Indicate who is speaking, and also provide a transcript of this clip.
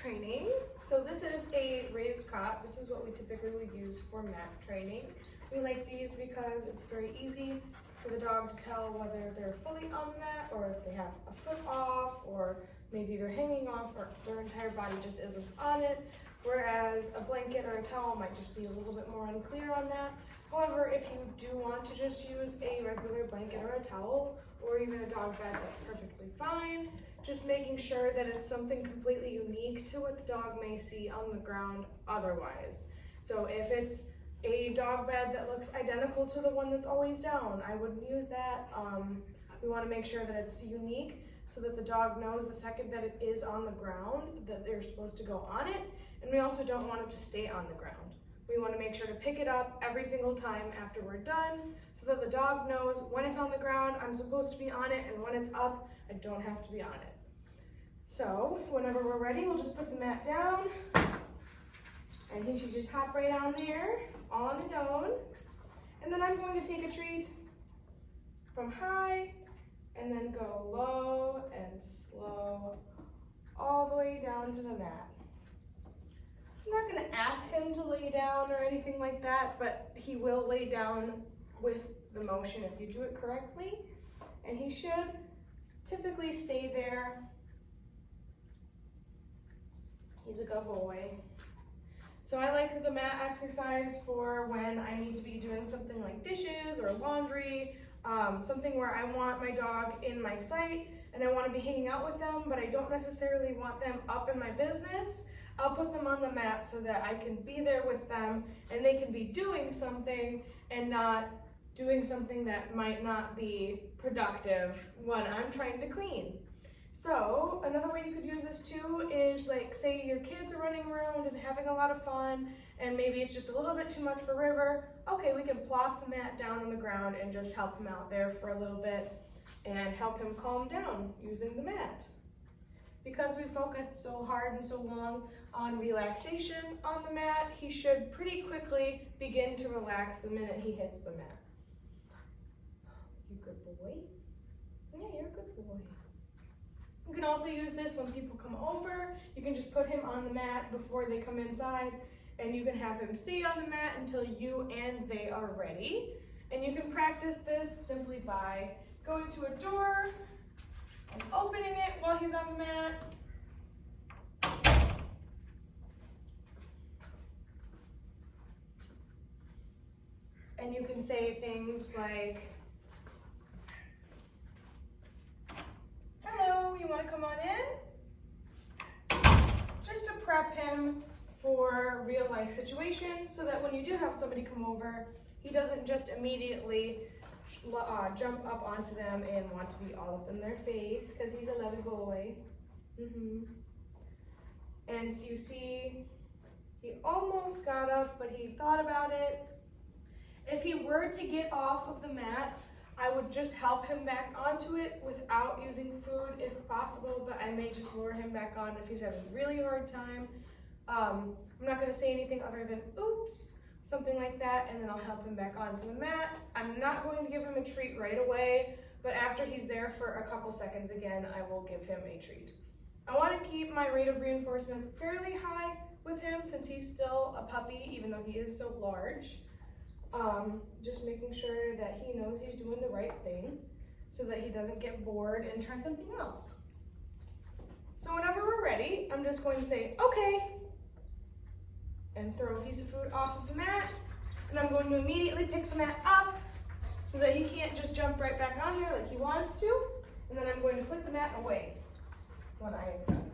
Speaker 1: training. So this is a raised cot. This is what we typically would use for mat training. We like these because it's very easy for the dog to tell whether they're fully on the mat or if they have a foot off, or maybe they're hanging off or their entire body just isn't on it. Whereas a blanket or a towel might just be a little bit more unclear on that. However, if you do want to just use a regular blanket or a towel, or even a dog bed, that's perfectly fine. Just making sure that it's something completely unique to what the dog may see on the ground otherwise. So if it's a dog bed that looks identical to the one that's always down, I wouldn't use that. We want to make sure that it's unique so that the dog knows the second that it is on the ground that they're supposed to go on it, and we also don't want it to stay on the ground. We want to make sure to pick it up every single time after we're done so that the dog knows when it's on the ground, I'm supposed to be on it, and when it's up, I don't have to be on it. So whenever we're ready, we'll just put the mat down, and he should just hop right on there, all on his own. And then I'm going to take a treat from high, and then go low and slow all the way down to the mat. I'm not going to ask him to lay down or anything like that, but he will lay down with the motion if you do it correctly. And he should typically stay there. He's a good boy. So I like the mat exercise for when I need to be doing something like dishes or laundry, something where I want my dog in my sight and I want to be hanging out with them, but I don't necessarily want them up in my business. I'll put them on the mat so that I can be there with them and they can be doing something and not doing something that might not be productive when I'm trying to clean. So another way you could use this too is, like, say your kids are running around and having a lot of fun and maybe it's just a little bit too much for River. Okay, we can plop the mat down on the ground and just help him out there for a little bit and help him calm down using the mat. Because we focused so hard and so long on relaxation on the mat, he should pretty quickly begin to relax the minute he hits the mat. You good boy? Yeah, you're a good boy. You can also use this when people come over. You can just put him on the mat before they come inside, and you can have him stay on the mat until you and they are ready. And you can practice this simply by going to a door and opening it while he's on the mat. And you can say things like, "Hello, you want to come on in?" Just to prep him for real life situations so that when you do have somebody come over, he doesn't just immediately jump up onto them and want to be all up in their face, because he's a lovely boy. And so you see, he almost got up, but he thought about it. If he were to get off of the mat, I would just help him back onto it without using food if possible, but I may just lure him back on if he's having a really hard time. I'm not going to say anything other than oops, something like that, and then I'll help him back onto the mat. I'm not going to give him a treat right away, but after he's there for a couple seconds again, I will give him a treat. I want to keep my rate of reinforcement fairly high with him since he's still a puppy, even though he is so large. Just making sure that he knows he's doing the right thing so that he doesn't get bored and try something else. So whenever we're ready, I'm just going to say, okay, and throw a piece of food off of the mat, and I'm going to immediately pick the mat up so that he can't just jump right back on there like he wants to, and then I'm going to put the mat away when I am done.